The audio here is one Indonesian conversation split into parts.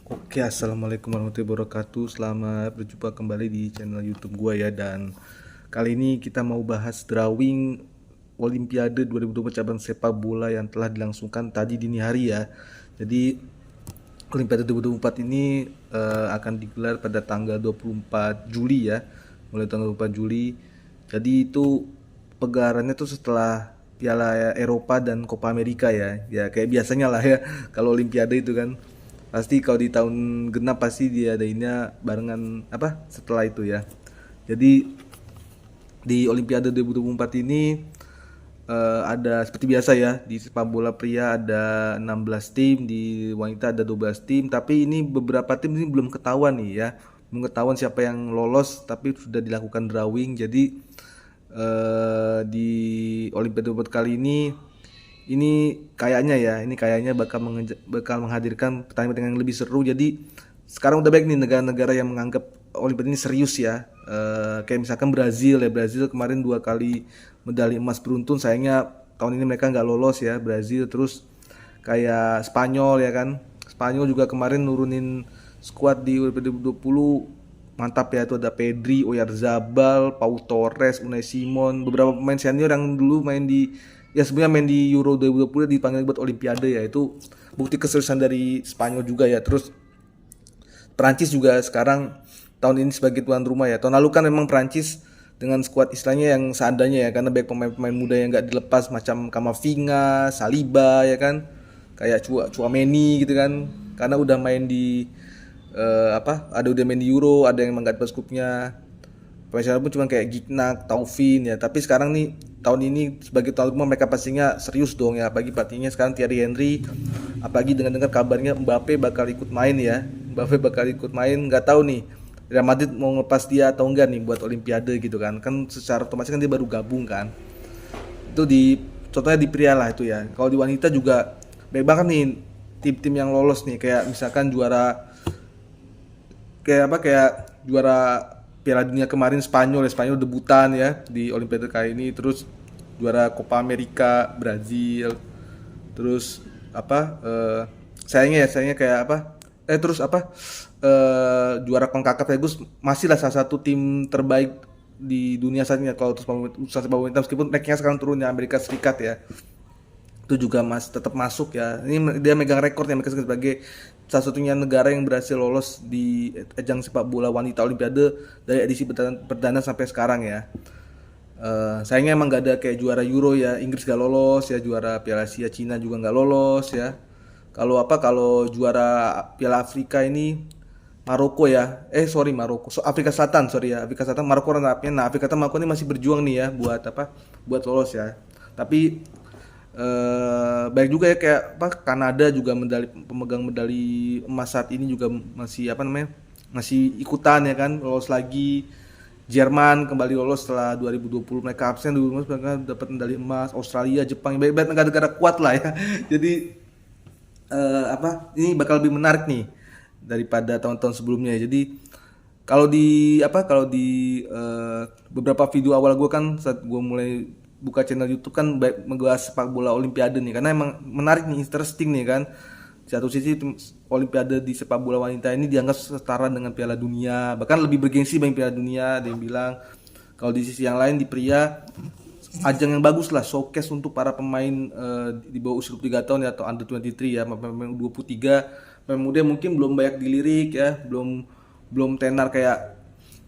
Oke, assalamualaikum warahmatullahi wabarakatuh. Selamat berjumpa kembali di channel YouTube gua ya. Dan kali ini kita mau bahas drawing Olimpiade 2024 cabang sepak bola yang telah dilangsungkan tadi dini hari ya. Jadi Olimpiade 2024 ini akan digelar pada tanggal 24 Juli ya. Mulai tanggal 24 Juli. Jadi itu pegelarannya tuh setelah Piala Eropa dan Copa America ya. Ya kayak biasanya lah ya kalau Olimpiade itu kan. Pasti kalau di tahun genap pasti dia adainnya barengan apa setelah itu ya. Jadi di Olimpiade 2024 ini ada seperti biasa ya, di sepak bola pria ada 16 tim, di wanita ada 12 tim, tapi ini beberapa tim ini belum ketahuan nih ya. Belum ketahuan siapa yang lolos tapi sudah dilakukan drawing. Jadi di Olimpiade 2024 kali ini kayaknya bakal menghadirkan pertandingan yang lebih seru. Jadi sekarang udah banyak nih negara-negara yang menganggap Olimpiade ini serius ya. Kayak misalkan Brazil ya, Brazil kemarin 2 kali medali emas beruntun, sayangnya tahun ini mereka nggak lolos ya Brazil. Terus kayak Spanyol ya kan, Spanyol juga kemarin nurunin skuad di Olimpiade 2020, mantap ya. Itu ada Pedri, Oyarzabal, Pau Torres, Unai Simon, beberapa pemain senior yang dulu main di ya sebenarnya main di Euro 2020 dipanggil buat Olimpiade ya. Itu bukti keseriusan dari Spanyol juga ya. Terus Perancis juga sekarang tahun ini sebagai tuan rumah ya. Tahun lalu kan memang Perancis dengan skuad istilahnya yang seadanya ya, karena banyak pemain-pemain muda yang nggak dilepas macam Kamavinga, Saliba ya kan, kayak Chouameni gitu kan, karena udah main di ada udah main di Euro, ada yang emang nggak dapat skupnya. Pemain pun cuma kayak Gignac, Taufin ya. Tapi sekarang nih tahun ini sebagai tuan rumah mereka pastinya serius dong ya. Apalagi pelatihnya sekarang Thierry Henry. Apalagi dengar-dengar kabarnya Mbappe bakal ikut main ya. Mbappe bakal ikut main. Nggak tahu nih Real Madrid mau ngelepas dia atau enggak nih buat Olimpiade gitu kan. Kan secara otomatis kan dia baru gabung kan. Itu di contohnya di pria lah itu ya. Kalau di wanita juga baik banget nih tim-tim yang lolos nih, kayak misalkan kayak juara Piala Dunia kemarin Spanyol ya, Spanyol debutan ya di Olimpiade kali ini. Terus juara Copa America Brazil. Terus sayangnya kayak terus juara CONCACAF ya, Gus, masih lah salah satu tim terbaik di dunia saat ini ya, kalau terus sepak bola wanita, meskipun rankingnya sekarang turun ya, Amerika Serikat ya. Itu juga tetap masuk ya. Ini dia megang rekor ya, mereka sebagai salah satunya negara yang berhasil lolos di ajang sepak bola wanita Olimpiade dari edisi perdana sampai sekarang ya. Sayangnya emang nggak ada kayak juara Euro ya, Inggris gak lolos ya, juara Piala Asia Cina juga nggak lolos ya. Kalau juara Piala Afrika ini Maroko ya, Maroko, Afrika Selatan, sorry ya, Afrika Selatan, Maroko runner-up-nya. Nah, Afrika Selatan, Maroko ini masih berjuang nih ya buat lolos ya. Tapi baik juga ya, kayak Kanada juga pemegang medali emas saat ini juga masih ikutan ya kan, lolos lagi. Jerman kembali lolos setelah 2020 mereka absen, 2020 mereka dapat medali emas. Australia, Jepang, banyak negara-negara kuat lah ya. Jadi ini bakal lebih menarik nih daripada tahun-tahun sebelumnya. Jadi kalau di beberapa video awal gue kan, saat gue mulai buka channel YouTube kan, membahas sepak bola Olimpiade nih, karena emang menarik nih, interesting nih kan. Di satu sisi Olimpiade di sepak bola wanita ini dianggap setara dengan Piala Dunia, bahkan lebih bergengsi dibanding Piala Dunia, ada yang bilang. Kalau di sisi yang lain, di pria, ajang yang bagus lah, showcase untuk para pemain di bawah usia 23 tahun ya, atau under 23 ya, pemain 23, pemain muda mungkin belum banyak dilirik ya, belum tenar kayak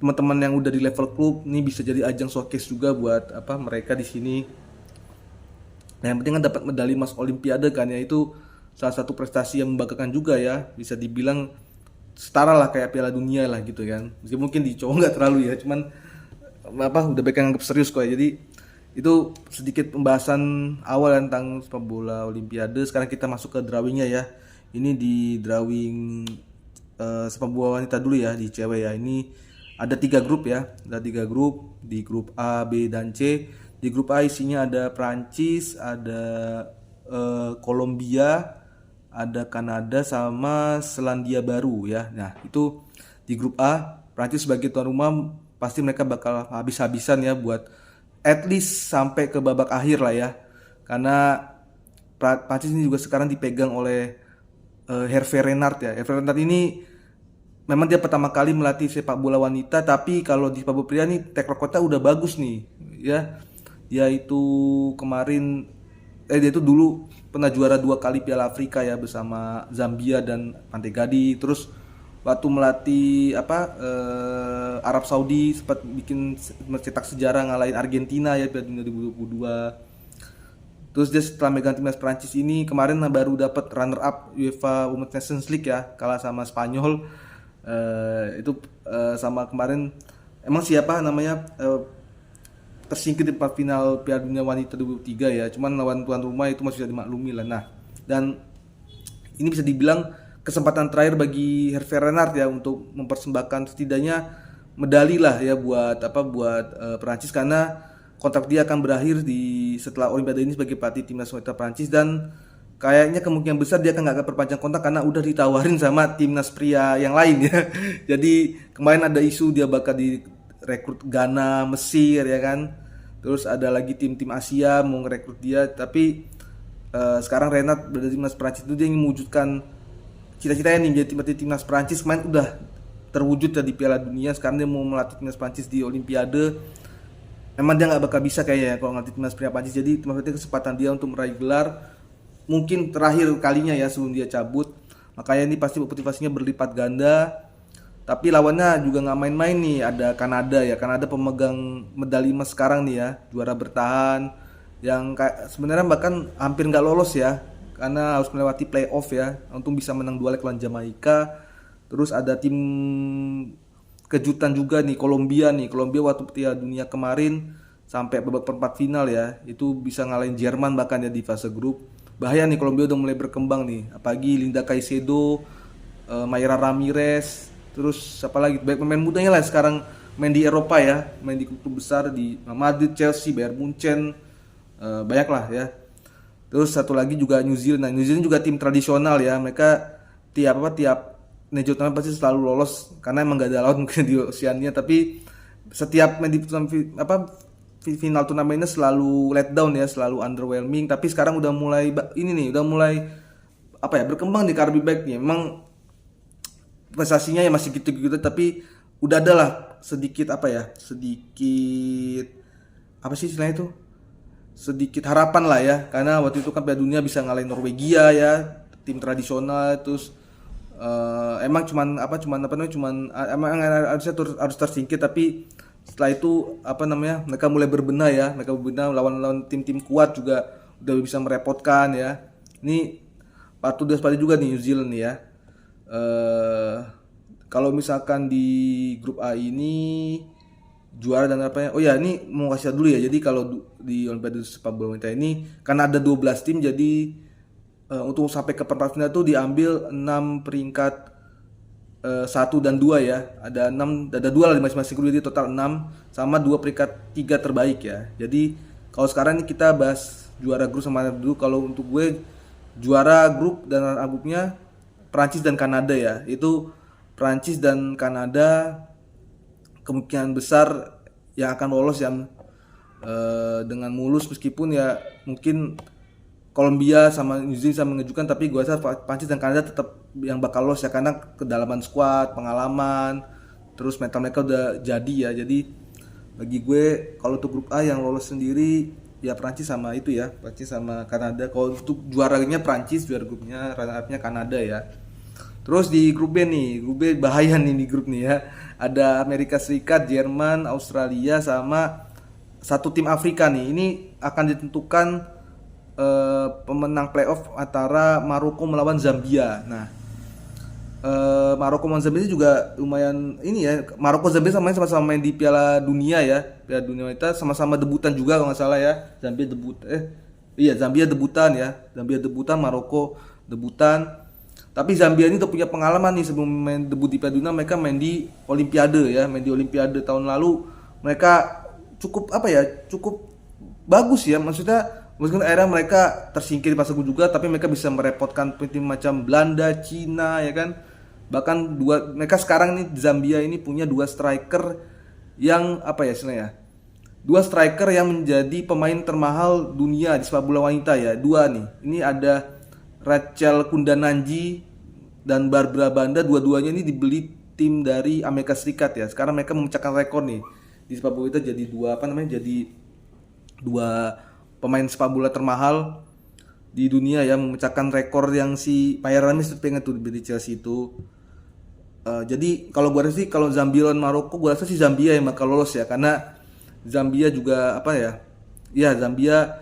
teman-teman yang udah di level klub. Ini bisa jadi ajang showcase juga buat mereka di sini. Nah, yang penting kan dapat medali emas Olimpiade kan ya, itu salah satu prestasi yang membanggakan juga ya, bisa dibilang setara lah kayak Piala Dunia lah gitu kan. Mungkin di cowok nggak terlalu ya, cuman udah baik yang anggap serius kok ya. Jadi itu sedikit pembahasan awal tentang sepak bola Olimpiade. Sekarang kita masuk ke drawingnya ya. Ini di drawing sepak bola wanita dulu ya, di cewek ya. Ini ada 3 grup ya, di grup A, B, dan C. Di grup A isinya ada Prancis, ada Kolombia, ada Kanada, sama Selandia Baru ya. Nah, itu di grup A. Prancis sebagai tuan rumah pasti mereka bakal habis-habisan ya buat at least sampai ke babak akhir lah ya. Karena Prancis ini juga sekarang dipegang oleh Hervé Renard ya. Hervé Renard ini memang dia pertama kali melatih sepak bola wanita, tapi kalau di sepak bola pria nih track recordnya udah bagus nih ya. Dia itu kemarin dia itu dulu pernah juara 2 kali Piala Afrika ya bersama Zambia dan Pantai Gading. Terus waktu melatih Arab Saudi sempat bikin mencetak sejarah ngalahin Argentina ya Piala Dunia 2022. Terus dia setelah megang timnas Prancis ini kemarin baru dapat runner up UEFA Women's Nations League ya, kalah sama Spanyol. Sama kemarin emang siapa namanya tersingkir di perempat final Piala Dunia Wanita 2023 ya, cuman lawan tuan rumah itu masih bisa dimaklumi lah. Nah, dan ini bisa dibilang kesempatan terakhir bagi Hervé Renard ya untuk mempersembahkan setidaknya medali lah ya buat Prancis, karena kontrak dia akan berakhir setelah Olimpiade ini sebagai pelatih timnas wanita Prancis, dan kayaknya kemungkinan besar dia akan nggak perpanjang kontrak karena udah ditawarin sama timnas pria yang lain ya. Jadi kemarin ada isu dia bakal direkrut Ghana, Mesir ya kan. Terus ada lagi tim-tim Asia mau ngerekrut dia, tapi sekarang Renard berada di timnas Prancis itu dia ingin mewujudkan cita-citanya nih jadi timnas Prancis. Kemarin udah terwujud di Piala Dunia, sekarang dia mau melatih timnas Prancis di Olimpiade. Memang dia nggak bakal bisa kayaknya ya kalau ngelatih timnas pria Prancis, jadi timnas itu kesempatan dia untuk meraih gelar mungkin terakhir kalinya ya sebelum dia cabut. Makanya ini pasti motivasinya berlipat ganda. Tapi lawannya juga nggak main-main nih, ada Kanada ya. Kanada pemegang medali emas sekarang nih ya, juara bertahan yang sebenarnya bahkan hampir nggak lolos ya karena harus melewati playoff ya untuk bisa menang 2 leg lawan Jamaika. Terus ada tim kejutan juga nih, Kolombia waktu Piala Dunia kemarin sampai babak perempat final ya, itu bisa ngalahin Jerman bahkan ya di fase grup. Bahaya nih, Kolombia udah mulai berkembang nih, apalagi Linda Caicedo, Mayra Ramirez, terus siapa lagi, baik pemain mudanya lah sekarang main di Eropa ya, main di klub besar di Madrid, Chelsea, Bayern Munchen, banyak lah ya. Terus satu lagi juga New Zealand. Nah, New Zealand juga tim tradisional ya, mereka tiap Nejo turnamen pasti selalu lolos karena emang gak ada lawan mungkin di Oceania, tapi setiap main di final turnamennya selalu let down ya, selalu underwhelming. Tapi sekarang udah mulai berkembang di Carby Back nih. Memang prestasinya ya masih gitu-gitu, tapi udah ada lah sedikit sedikit harapan lah ya, karena waktu itu kan Piala Dunia bisa ngalahin Norwegia ya, tim tradisional. Terus emang harus tersingkir, tapi setelah itu mereka mulai berbenah lawan tim-tim kuat juga udah bisa merepotkan ya. Ini patut diwaspadai juga nih New Zealand nih ya. Kalau misalkan di grup A ini juara dan ini mau kasih dulu ya. Jadi kalau di Olimpiade sepak bola wanita ini karena ada 12 tim, jadi untuk sampai ke perempat final itu diambil 6 peringkat 1 dan 2 ya. Ada 2 lah di masing-masing grup, jadi total 6 sama 2 peringkat 3 terbaik ya. Jadi kalau sekarang ini kita bahas juara grup sama dulu. Kalau untuk gue juara grup dan grupnya Prancis dan Kanada ya. Itu Prancis dan Kanada kemungkinan besar yang akan lolos yang dengan mulus, meskipun ya mungkin Kolombia sama New Zealand sama mengejutkan, tapi gue rasa Prancis dan Kanada tetap yang bakal lolos ya, karena kedalaman squad, pengalaman, terus mental mereka udah jadi ya. Jadi bagi gue kalau untuk grup A yang lolos sendiri ya Prancis sama Kanada. Kalau untuk juaranya Prancis, juara grupnya, runner up-nya Kanada ya. Terus di grup B nih, grup B bahaya nih di grup nih ya. Ada Amerika Serikat, Jerman, Australia sama satu tim Afrika nih. Ini akan ditentukan pemenang playoff antara Maroko melawan Zambia. Nah, Maroko melawan Zambia juga lumayan ini ya. Maroko Zambia sama-sama main di Piala Dunia ya. Piala Dunia wanita, sama-sama debutan juga kalau nggak salah ya. Zambia debutan, Maroko debutan. Tapi Zambia ini udah punya pengalaman nih, sebelum main debut di Piala Dunia mereka main di Olimpiade ya. Main di Olimpiade tahun lalu mereka cukup bagus ya. Maksudnya meskipun akhirnya mereka tersingkir di fase grup juga, tapi mereka bisa merepotkan tim macam Belanda, Cina ya kan. Bahkan mereka sekarang nih Zambia ini punya 2 striker yang dua striker yang menjadi pemain termahal dunia di sepak bola wanita ya. 2 nih. Ini ada Rachel Kundananji dan Barbara Banda, dua-duanya ini dibeli tim dari Amerika Serikat ya. Sekarang mereka memecahkan rekor nih di sepak bola kita, jadi dua pemain sepak bola termahal di dunia ya, memecahkan rekor yang si Mayer Ramis pengen tuh di Chelsea itu. Jadi kalau gua rasa sih, kalau Zambia lawan Maroko, gua rasa sih Zambia yang bakal lolos ya, karena Zambia juga apa ya? Ya Zambia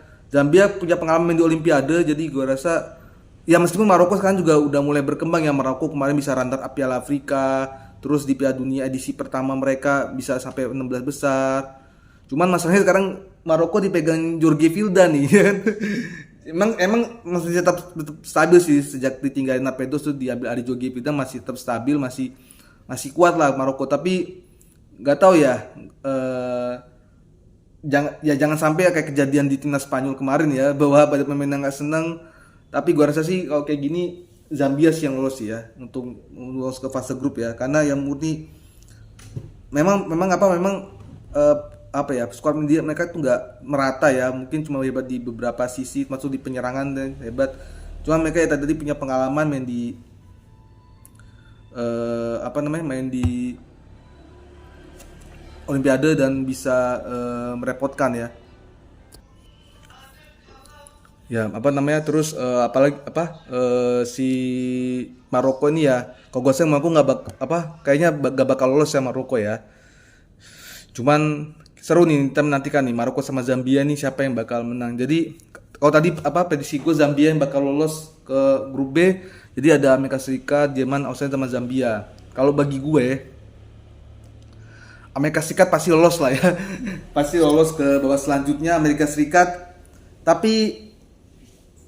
punya pengalaman di Olimpiade, jadi gua rasa ya meskipun Maroko sekarang juga udah mulai berkembang ya. Maroko kemarin bisa runner up Piala Afrika, terus di Piala Dunia edisi pertama mereka bisa sampai 16 besar. Cuman masalahnya sekarang Maroko dipegang Jorge Vilda nih kan. emang masih tetap stabil sih, sejak ditinggalin Napedos tuh diambil Ari Jorge Vilda, masih tetap stabil, masih kuat lah Maroko. Tapi nggak tahu ya, jangan sampai ya kayak kejadian di timnas Spanyol kemarin ya, bahwa banyak pemain yang nggak senang. Tapi gua rasa sih kalau kayak gini Zambia sih yang lolos ya, untuk lolos ke fase grup ya, karena yang murni memang apa ya, skuad mereka tuh nggak merata ya. Mungkin cuma hebat di beberapa sisi, masuk di penyerangan dan hebat. Cuma mereka ya tadi punya pengalaman main di main di Olimpiade dan bisa merepotkan ya. Ya terus apalagi si Maroko ini ya, kalau gue sih Maroko kayaknya gak bakal lolos ya Maroko ya. Cuman seru nih, kita menantikan nih Maroko sama Zambia nih siapa yang bakal menang. Jadi kalau tadi prediksi gue Zambia yang bakal lolos ke grup B. Jadi ada Amerika Serikat, Jerman, Australia sama Zambia. Kalau bagi gue Amerika Serikat pasti lolos lah ya. Pasti lolos ke babak selanjutnya Amerika Serikat. Tapi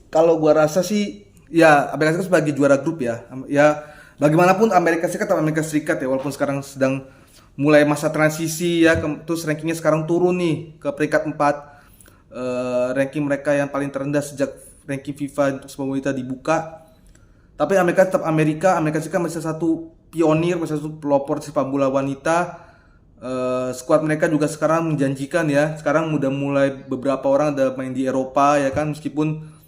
kalau gue rasa sih ya Amerika Serikat sebagai juara grup ya. Ya bagaimanapun Amerika Serikat ya, walaupun sekarang sedang mulai masa transisi ya, terus rankingnya sekarang turun nih ke peringkat 4. Ranking mereka yang paling terendah sejak ranking FIFA untuk sepak bola wanita dibuka. Tapi Amerika Serikat masih satu pionir, masih satu pelopor sepak bola wanita. Skuad mereka juga sekarang menjanjikan ya. Sekarang udah mulai beberapa orang ada main di Eropa ya kan, meskipun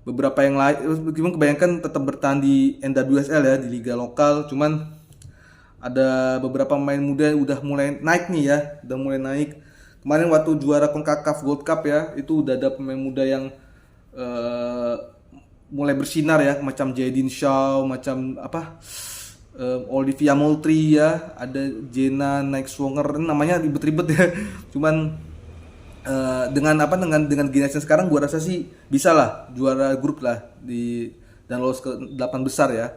beberapa yang lain, meskipun kebanyakan tetap bertahan di NWSL ya, di liga lokal. Cuman ada beberapa pemain muda yang udah mulai naik nih ya, udah mulai naik. Kemarin waktu juara CONCACAF Gold Cup ya, itu udah ada pemain muda yang mulai bersinar ya, macam Jadin Shaw, macam Olivia Moultrie ya, ada Jenna Nike-Swonger, namanya ribet-ribet ya. Cuman dengan generasi sekarang gua rasa sih bisa lah juara grup lah dan lolos ke 8 besar ya.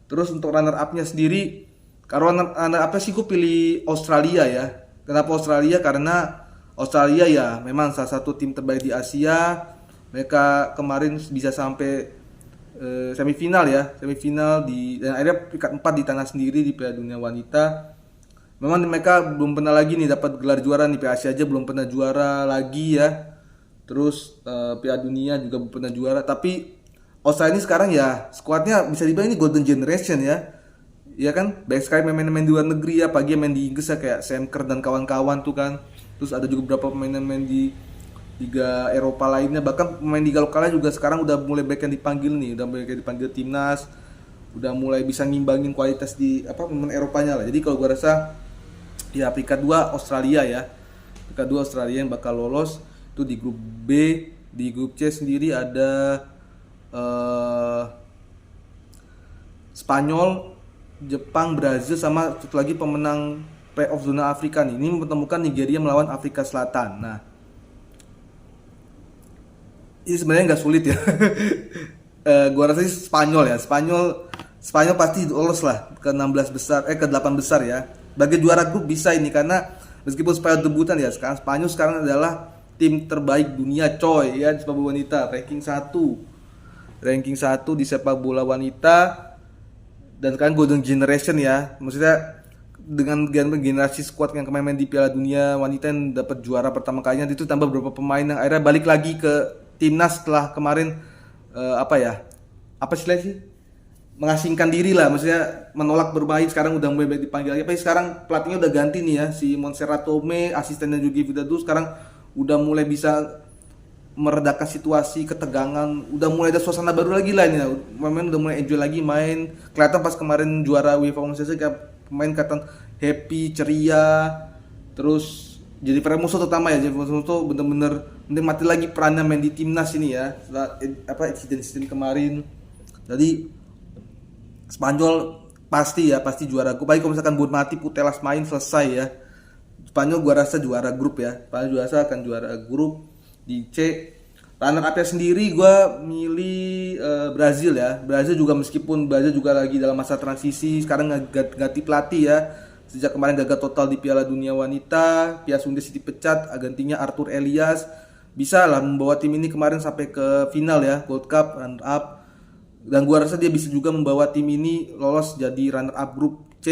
Terus untuk runner up-nya sendiri, kalau runner up-nya sih gue pilih Australia ya. Kenapa Australia? Karena Australia ya memang salah satu tim terbaik di Asia. Mereka kemarin bisa sampai semifinal dan akhirnya peringkat 4 di tanah sendiri di Piala Dunia Wanita. Memang mereka belum pernah lagi nih dapat gelar juara nih, Piala Asia aja belum pernah juara lagi ya. Terus Piala Dunia juga belum pernah juara. Tapi Australia ini sekarang ya skuadnya bisa dibilang ini golden generation ya. Iya kan, banyak sekali main-main di luar negeri ya, pagi main di Inggris ya kayak Sam Kerr dan kawan-kawan tuh kan. Terus ada juga beberapa pemain main di liga Eropa lainnya, bahkan pemain liga lokalnya juga sekarang udah mulai banyak yang dipanggil nih, udah mulai dipanggil timnas, udah mulai bisa ngimbangin kualitas di pemain Eropanya lah. Jadi kalau gua rasa ya peringkat 2 Australia ya. Peringkat 2 Australia yang bakal lolos itu di grup B. Di grup C sendiri ada Spanyol, Jepang, Brazil, sama satu lagi pemenang playoff zona Afrika nih. Ini mempertemukan Nigeria melawan Afrika Selatan. Nah, ini sebenarnya nggak sulit ya. Gua rasa sih Spanyol ya. Spanyol pasti lolos lah ke 16 besar, ke 8 besar ya. Bagi juara grup bisa ini, karena meskipun Spanyol debutan ya, Spanyol sekarang adalah tim terbaik dunia coy ya di sepak bola wanita, ranking 1 di sepak bola wanita. Dan sekarang golden generation ya, maksudnya dengan generasi squad yang kemarin main di Piala Dunia Wanita yang dapat juara pertama kalinya, itu tambah beberapa pemain yang akhirnya balik lagi ke timnas setelah kemarin mengasingkan diri lah, maksudnya menolak bermain. Sekarang udah mulai dipanggil lagi. Tapi sekarang pelatihnya udah ganti nih ya, si Montserrat Tome, asistennya Jorge Vilda sekarang udah mulai bisa meredakan situasi ketegangan, udah mulai ada suasana baru lagi lah ini. Pemain udah mulai enjoy lagi main. Kelihatan pas kemarin juara UEFA Women's Championship kayak pemain kelihatan happy, ceria. Terus jadi Fermuso terutama ya, jadi Fermuso bener-bener mati lagi perannya main di timnas ini ya. Setelah insiden kemarin. Jadi Spanyol pasti juara grup. Baik kalau misalkan Bonmati Putellas main selesai ya. Spanyol gua rasa juara grup ya. Spanyol gua rasa akan juara grup di C. Runner up-nya sendiri gua milih Brazil ya. Brazil juga meskipun Brazil juga lagi dalam masa transisi, sekarang ganti pelatih ya. Sejak kemarin gagal total di Piala Dunia Wanita, Piasundes dipecat, gantinya Arthur Elias. Bisa lah membawa tim ini kemarin sampai ke final ya, Gold Cup runner up. Dan gua rasa dia bisa juga membawa tim ini lolos jadi runner up grup C.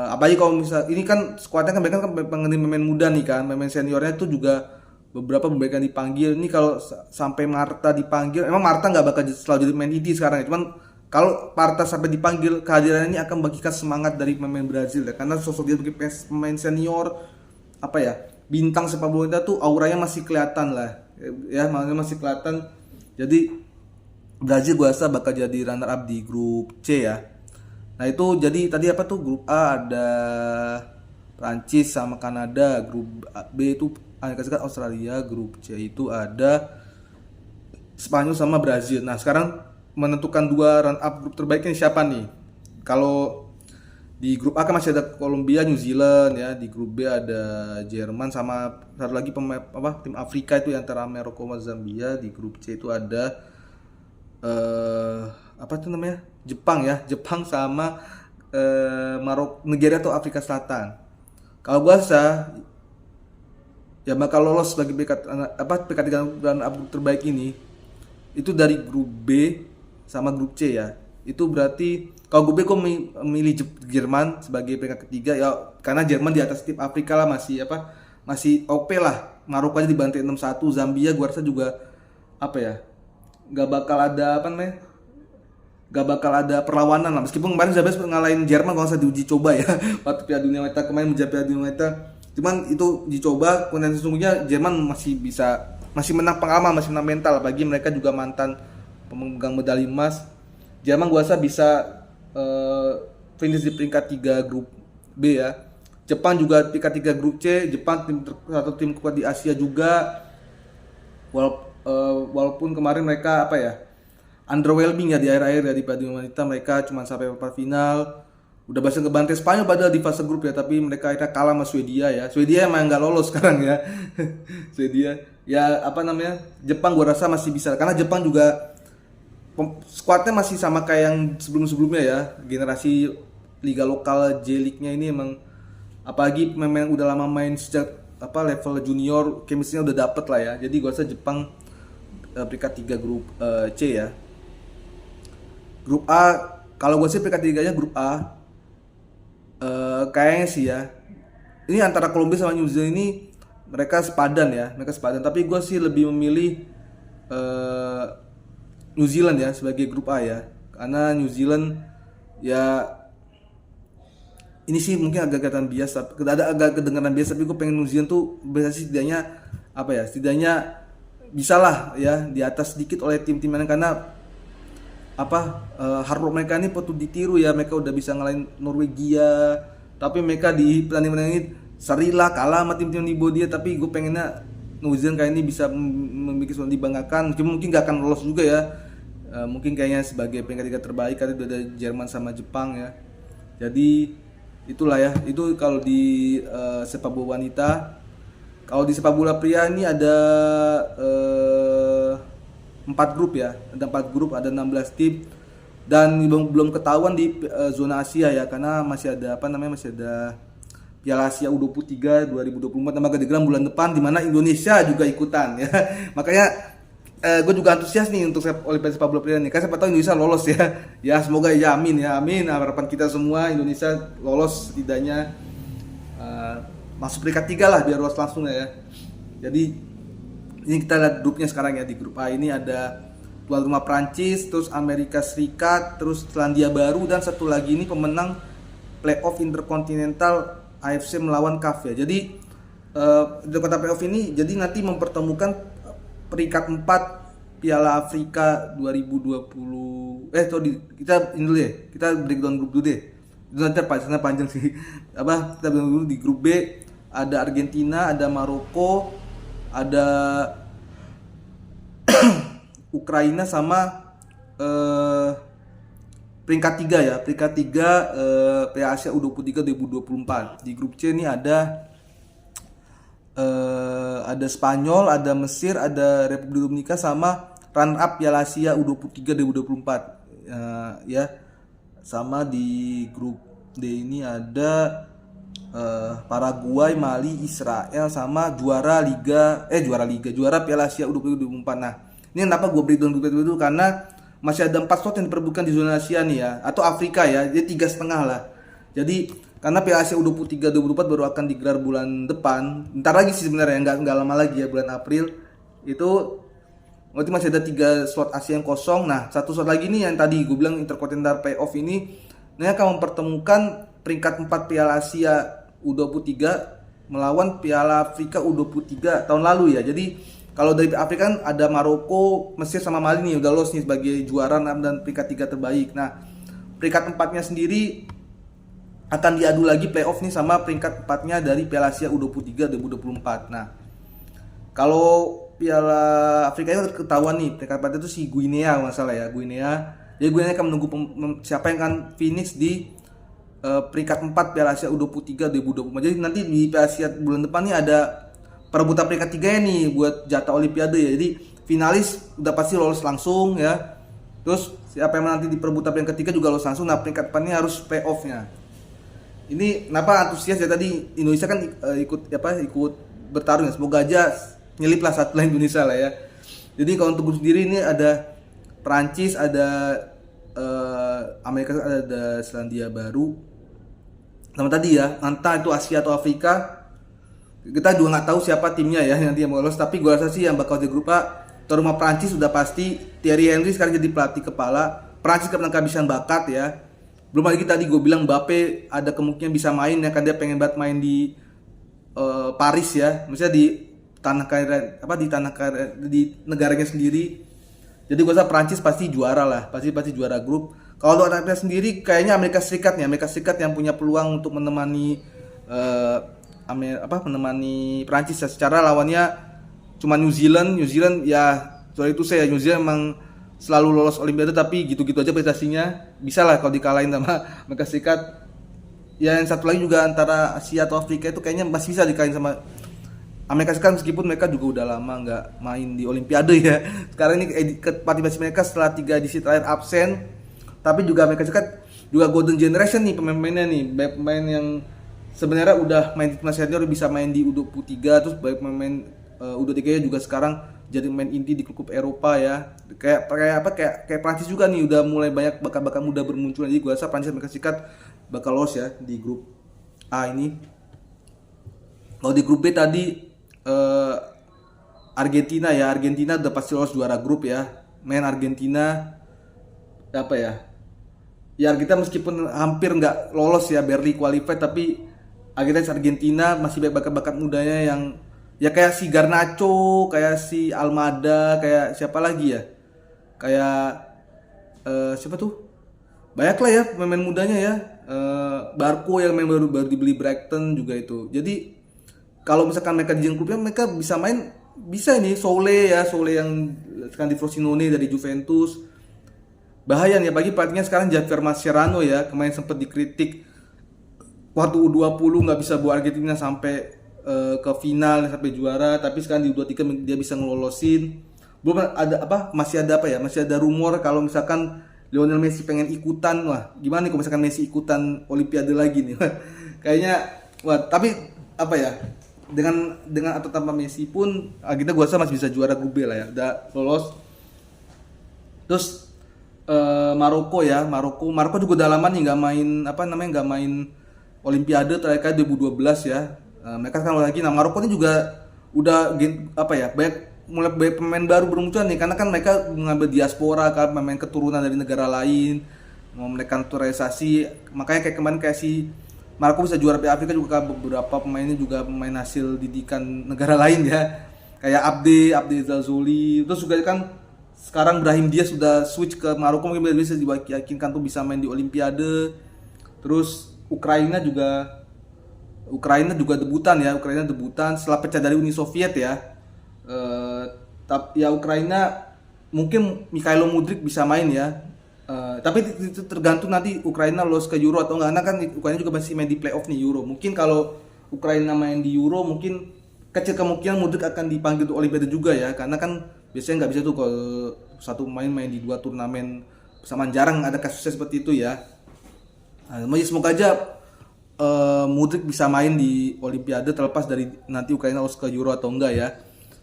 Apalagi kalau misal ini kan skuadnya kan mereka kan pemain muda nih kan, pemain seniornya itu juga beberapa yang dipanggil. Ini kalau sampai Marta dipanggil, emang Marta nggak bakal selalu jadi main inti sekarang ya, cuman kalau Marta sampai dipanggil, kehadirannya ini akan membagikan semangat dari pemain Brazil ya, karena sosok dia sebagai pemain senior, apa ya, bintang sepak bola kita tuh auranya masih kelihatan lah ya, masih kelihatan. Jadi Brazil gue rasa bakal jadi runner up di grup C ya. Nah itu jadi tadi apa tuh, grup A ada Prancis sama Kanada, grup B itu Amerika Serikat, Australia, grup C itu ada Spanyol sama Brazil. Nah sekarang menentukan dua run up grup terbaiknya siapa nih? Kalau di grup A kan masih ada Kolombia, New Zealand ya. Di grup B ada Jerman sama satu lagi tim Afrika itu antara Maroko sama Zambia. Di grup C itu ada apa tuh namanya? Jepang ya. Jepang sama Nigeria atau Afrika Selatan. Kalau gua rasa ya bakal lolos sebagai PK3 run up terbaik ini itu dari grup B sama grup C ya. Itu berarti kalau grup B kok milih Jerman sebagai peringkat ketiga ya, karena Jerman di atas tim Afrika lah, masih OP lah. Maroko aja dibantai 6-1, Zambia gua rasa juga nggak bakal ada perlawanan lah, meskipun kemarin Zambia ngalahin Jerman kalau saya diuji coba ya waktu Piala Dunia Wanita kemarin, menjadi Piala Dunia Wanita. Cuman itu dicoba, kemudian sesungguhnya Jerman masih menang pengalaman, masih menang mental, bagi mereka juga mantan pemegang medali emas. Jerman gua rasa bisa finish di peringkat 3 grup B ya. Jepang juga peringkat 3 grup C. Jepang satu tim kuat di Asia juga. Walaupun kemarin mereka underwhelming ya di akhir-akhir ya di Piala Dunia Wanita, mereka cuma sampai perempat final. Udah berhasil ngebantai Spanyol padahal di fase grup ya, tapi mereka akhirnya kalah sama Swedia ya. Swedia emang nggak lolos sekarang ya. Swedia ya Jepang gua rasa masih bisa, karena Jepang juga skuadnya masih sama kayak yang sebelum-sebelumnya ya. Generasi liga lokal J-League-nya ini emang, apalagi pemain udah lama main sejak level junior, chemistry-nya udah dapet lah ya. Jadi gua rasa Jepang peringkat 3 grup C ya. Grup A, kalau gue sih peringkat 3-nya grup A kayaknya sih ya, ini antara Kolombia sama New Zealand ini mereka sepadan, tapi gue sih lebih memilih New Zealand ya sebagai grup A ya, karena New Zealand ya ini sih mungkin agak kedengaran biasa, tapi gue pengen New Zealand tuh biasa setidaknya bisa lah ya di atas sedikit oleh tim-tim lain, karena hard work mereka ini patut ditiru ya. Mereka udah bisa ngalahin Norwegia, tapi mereka di pertandingan ini serilah kalah sama tim-tim di bawah dia. Tapi gue pengennya New Zealand kayak ini bisa memiliki sesuatu dibanggakan. Cuma mungkin gak akan lolos juga ya, mungkin kayaknya sebagai peringkat 3 terbaik, karena udah ada Jerman sama Jepang ya. Jadi itulah ya, itu kalau di sepak bola wanita. Kalau di sepak bola pria ini ada 4 grup ya, ada 4 grup, ada 16 tim, dan belum ketahuan di zona Asia ya, karena masih ada Piala Asia U23 2024 nama Gedegram bulan depan, di mana Indonesia juga ikutan ya. Makanya gue juga antusias nih untuk Olimpiade sepak bola pria nih, karena siapa tahu Indonesia lolos ya. Ya semoga ya, amin ya, amin. Harapan kita semua Indonesia lolos, setidaknya masuk peringkat 3 lah biar lolos langsung ya. Jadi ini kita lihat grupnya sekarang ya. Di grup A ini ada tuan rumah Prancis, terus Amerika Serikat, terus Selandia Baru, dan satu lagi ini pemenang playoff Intercontinental AFC melawan CAF ya. Jadi Intercontinental playoff ini jadi nanti mempertemukan peringkat 4 Piala Afrika 2020. Kita ini dulu ya. Kita breakdown grup dulu deh. Itu nanti panjang sih. Kita breakdown dulu di grup B. Ada Argentina, ada Maroko, ada Ukraina sama peringkat 3 ya. Peringkat 3 Piala Asia U23 2024. Di grup C ini ada Spanyol, ada Mesir, ada Republik Dominika sama runner up Piala Asia U23 2024 ya. Sama di grup D ini ada Paraguay, Mali, Israel sama juara Piala Asia U23 2024. Nah, ini kenapa gue breakdown dulu karena masih ada 4 slot yang diperebutkan di zona Asia nih ya, atau Afrika ya, jadi 3,5 lah. Jadi karena Piala Asia U23 2024 baru akan digelar bulan depan, bentar lagi sih sebenarnya, nggak lama lagi ya, bulan April itu. Berarti masih ada 3 slot Asia yang kosong. Nah, 1 slot lagi nih yang tadi gue bilang Intercontinental Playoff ini akan mempertemukan peringkat 4 Piala Asia U23 melawan Piala Afrika U23 tahun lalu ya. Jadi kalau dari Afrika kan ada Maroko, Mesir sama Mali nih udah lolos nih sebagai juara dan peringkat 3 terbaik. Nah, peringkat 4-nya sendiri akan diadu lagi playoff nih sama peringkat 4-nya dari Piala Asia U23 2024. Nah, kalau Piala Afrika itu ketahuan nih peringkat 4 itu si Guinea masalah ya, Guinea. Jadi Guinea akan menunggu siapa yang akan finish di peringkat 4 Piala Asia U23 2024. Jadi nanti di Piala Asia bulan depan nih ada perebutan peringkat 3 nih buat jatah Olimpiade ya. Jadi finalis udah pasti lolos langsung ya. Terus siapa yang nanti di perebutan peringkat 3 juga lolos langsung. Nah, peringkat 4 ini harus playoff-nya. Ini kenapa antusias ya, tadi Indonesia kan ikut bertarung ya. Semoga aja nyelip lah satu lain Indonesia lah ya. Jadi kalau untuk grup sendiri ini ada Prancis, ada Amerika, ada Selandia Baru. Sama tadi ya, entah itu Asia atau Afrika. Kita juga nggak tahu siapa timnya ya nanti yang lolos. Tapi gue rasa sih yang bakal di grup A, terutama Prancis sudah pasti. Thierry Henry sekarang jadi pelatih kepala. Prancis karena kehabisan bakat ya. Belum lagi tadi gue bilang Mbappe ada kemungkinan bisa main ya, kan dia pengen banget main di Paris ya. Misalnya di di negaranya sendiri. Jadi gue rasa Prancis pasti juara lah, pasti juara grup. Kalau Amerika sendiri kayaknya Amerika Serikat yang punya peluang untuk menemani menemani Prancis ya. Secara lawannya cuma New Zealand ya, soal itu New Zealand emang selalu lolos Olimpiade tapi gitu-gitu aja prestasinya. Bisa lah kalau dikalahin sama Amerika Serikat. Ya yang satu lagi juga antara Asia atau Afrika itu kayaknya masih bisa dikalahin sama Amerika Serikat, meskipun mereka juga udah lama nggak main di Olimpiade ya. Sekarang ini partisipasi mereka setelah 3 edisi terakhir absen. Tapi juga Amerika Serikat juga golden generation nih pemain-pemainnya nih. Baik pemain yang sebenarnya udah main di timnas senior bisa main di U23, terus baik pemain U23 juga sekarang jadi pemain inti di klub Eropa ya. Kayak Prancis juga nih udah mulai banyak bakat-bakat muda bermunculan. Jadi gue rasa Prancis Amerika Serikat bakal lolos ya di grup A ini. Kalau di grup B tadi Argentina udah pasti lolos juara grup ya. Main Argentina kita meskipun hampir nggak lolos ya, barely qualified, tapi Argentina masih banyak bakat-bakat mudanya yang ya kayak si Garnacho, kayak si Almada, kayak siapa lagi ya, kayak siapa tuh, banyak lah ya pemain mudanya ya. Barco yang main baru dibeli Brighton juga itu. Jadi kalau misalkan mereka di grupnya mereka bisa main, bisa ini Soule yang sekarang di Frosinone dari Juventus. Bahaya nih, bagi pelatihnya sekarang Javier Mascherano ya, kemarin sempat dikritik waktu U20 nggak bisa bawa Argentina sampai ke final sampai juara, tapi sekarang di U23 dia bisa ngelolosin. Belum masih ada rumor kalau misalkan Lionel Messi pengen ikutan. Wah, gimana nih kalau misalkan Messi ikutan Olimpiade lagi nih? Kayaknya tapi dengan atau tanpa Messi pun kita gua rasa masih bisa juara grup B lah ya, udah lolos. Terus Maroko juga udah lama nih nggak main Olimpiade, terakhir 2012 ya. Mereka sekarang lagi. Nah, Maroko ini juga udah banyak pemain baru bermunculan nih, karena kan mereka mengambil diaspora kan, pemain keturunan dari negara lain, mau mereka naturalisasi. Makanya kayak kemarin kayak si Maroko bisa juara Piala Afrika juga, beberapa pemainnya juga pemain hasil didikan negara lain ya. kayak Abde Zazoli. Terus juga kan sekarang Brahim Diaz sudah switch ke Maroko, mungkin bisa diyakinkan tuh bisa main di Olimpiade. Terus Ukraina juga debutan setelah pecah dari Uni Soviet ya. Tapi ya Ukraina mungkin Mikhailo Mudryk bisa main ya. Tapi itu tergantung nanti Ukraina lolos ke Euro atau enggak. Karena kan Ukraina juga masih main di playoff nih Euro. Mungkin kalau Ukraina main di Euro mungkin kecil kemungkinan Mudryk akan dipanggil untuk Olimpiade juga ya. Karena kan biasanya nggak bisa tuh kalau satu main di 2 turnamen bersamaan, jarang ada kasusnya seperti itu ya. Nah, semoga aja Mudryk bisa main di Olimpiade terlepas dari nanti Ukraina lolos ke Euro atau enggak ya.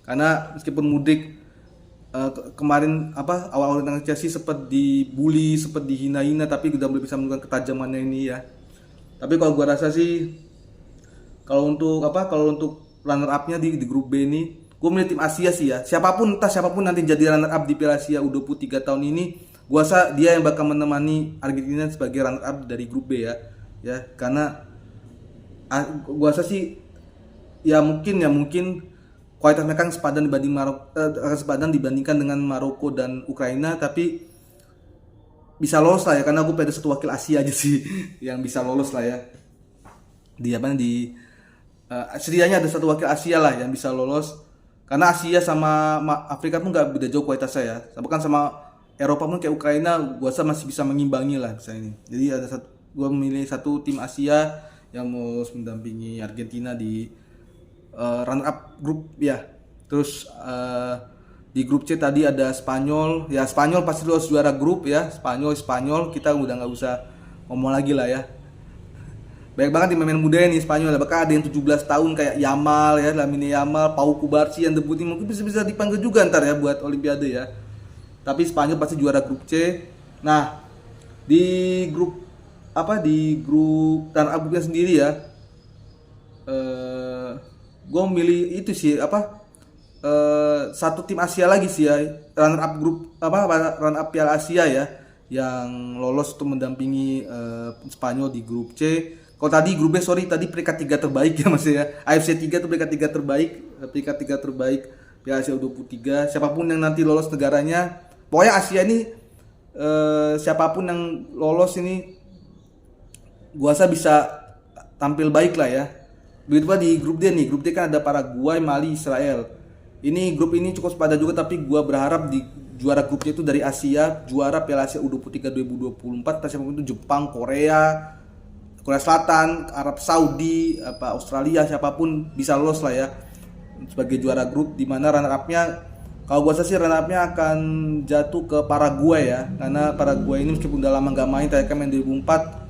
Karena meskipun Mudryk kemarin awal-awal tentang Chelsea sempat dibully, sempat dihina-hina, tapi udah mulai bisa menunjukkan ketajamannya ini ya. Tapi kalau gua rasa sih kalau untuk runner up-nya di grup B ini, gua milih tim Asia sih ya. Siapapun nanti jadi runner up di Piala Asia U23 tahun ini, gua rasa dia yang bakal menemani Argentina sebagai runner up dari grup B ya. Ya, karena gua rasa sih ya mungkin kualitas mereka sepadan dibandingkan dengan Maroko dan Ukraina, tapi bisa lolos lah ya, karena gue pada satu wakil Asia aja sih yang bisa lolos lah ya. Setidaknya ada satu wakil Asia lah yang bisa lolos, karena Asia sama Afrika pun nggak beda jauh kualitasnya ya. Bahkan sama Eropa pun kayak Ukraina, gue rasa masih bisa mengimbangi lah misalnya ini. Jadi gue memilih satu tim Asia yang mau mendampingi Argentina di runner up grup ya. Terus di grup C tadi ada Spanyol. Ya Spanyol pasti lolos juara grup ya. Spanyol kita udah nggak usah ngomong lagi lah ya. Banyak banget di pemain muda nih Spanyol. Bahkan ada yang 17 tahun kayak Yamal ya, Lamine Yamal, Pau Cubarsí yang debutin, mungkin bisa dipanggil juga ntar ya buat Olimpiade ya. Tapi Spanyol pasti juara grup C. Nah, di grup runner up grupnya sendiri ya. Gue milih itu sih satu tim Asia lagi sih ya, runner up Piala Asia ya, yang lolos untuk mendampingi Spanyol di grup C. Kalau tadi grup B tadi peringkat 3 terbaik ya Mas ya. AFC 3 itu peringkat 3 terbaik Piala Asia U23. Siapapun yang nanti lolos negaranya, pokoknya Asia ini siapapun yang lolos ini gua rasa bisa tampil baik lah ya. Begitu juga di grup D nih. Grup D kan ada Paraguay, Mali, Israel. Ini grup ini cukup sepadan juga, tapi gua berharap di juara grupnya itu dari Asia, juara Piala Asia U23 2024, siapapun itu Jepang, Korea Selatan, Arab Saudi, Australia, siapapun bisa lolos lah ya sebagai juara grup, di mana runner up-nya kalau gua rasa sih runner up-nya akan jatuh ke Paraguay ya. Karena Paraguay ini meskipun udah lama nggak main, terakhir main 2004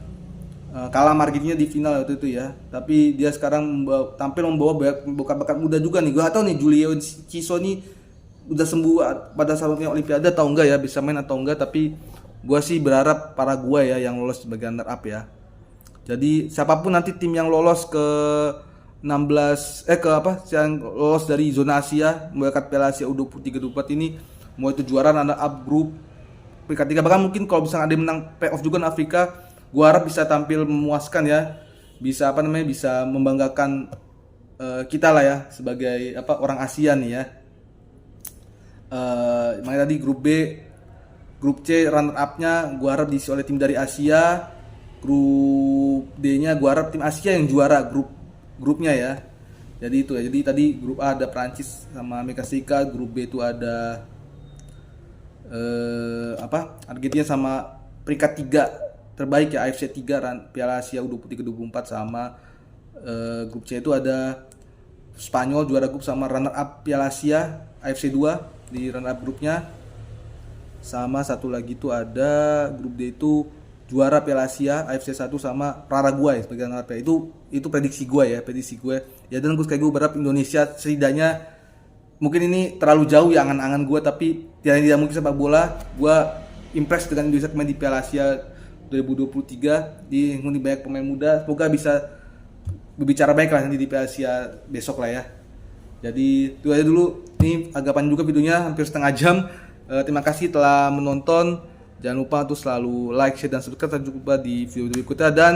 kalah Argentina di final waktu itu ya, tapi dia sekarang tampil membawa bakat muda juga nih. Gue gak tau nih Julio Ciso nih udah sembuh pada saatnya Olimpiade atau enggak ya, bisa main atau enggak, tapi gue sih berharap Paraguay ya yang lolos sebagai runner up ya. Jadi siapapun nanti tim yang lolos ke 16 yang lolos dari zona Asia membakat Piala Asia U23 ini, mau itu juara runner up grup peringkat 3, bahkan mungkin kalau bisa ada yang menang playoff juga di Afrika, gua harap bisa tampil memuaskan ya, bisa bisa membanggakan kita lah ya sebagai orang Asia nih ya. Makanya tadi grup C runner up-nya gua harap diisi oleh tim dari Asia. Grup D-nya gua harap tim Asia yang juara grupnya ya. Jadi itu ya. Jadi tadi grup A ada Prancis sama Amerika Serikat, grup B itu ada Argentina sama peringkat 3 terbaik ya AFC 3 Piala Asia U23 2024, sama grup C itu ada Spanyol juara grup sama runner up Piala Asia AFC 2 di runner up grupnya, sama satu lagi itu ada grup D itu juara Piala Asia AFC 1 sama Paraguay sebagai runner up. Itu prediksi gue ya, dan gue berharap Indonesia setidaknya, mungkin ini terlalu jauh ya angan-angan gue, tapi tidak mungkin sepak bola gue impress dengan Indonesia main di Piala Asia 2023 di banyak pemain muda. Semoga bisa berbicara baik lah nanti di Piala Asia besok lah ya. Jadi itu aja dulu, ini agak panjang juga videonya, hampir setengah jam. Terima kasih telah menonton, jangan lupa untuk selalu like, share, dan subscribe. Sampai jumpa di video berikutnya, dan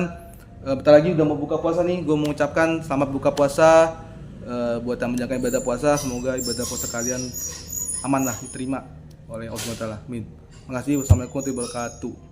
bentar lagi udah mau buka puasa nih, gue mau mengucapkan selamat buka puasa buat yang menjalankan ibadah puasa, semoga ibadah puasa kalian aman lah, diterima oleh Allah Subhanahu wa taala. Amin. Terima kasih. Wassalamualaikum warahmatullahi wabarakatuh.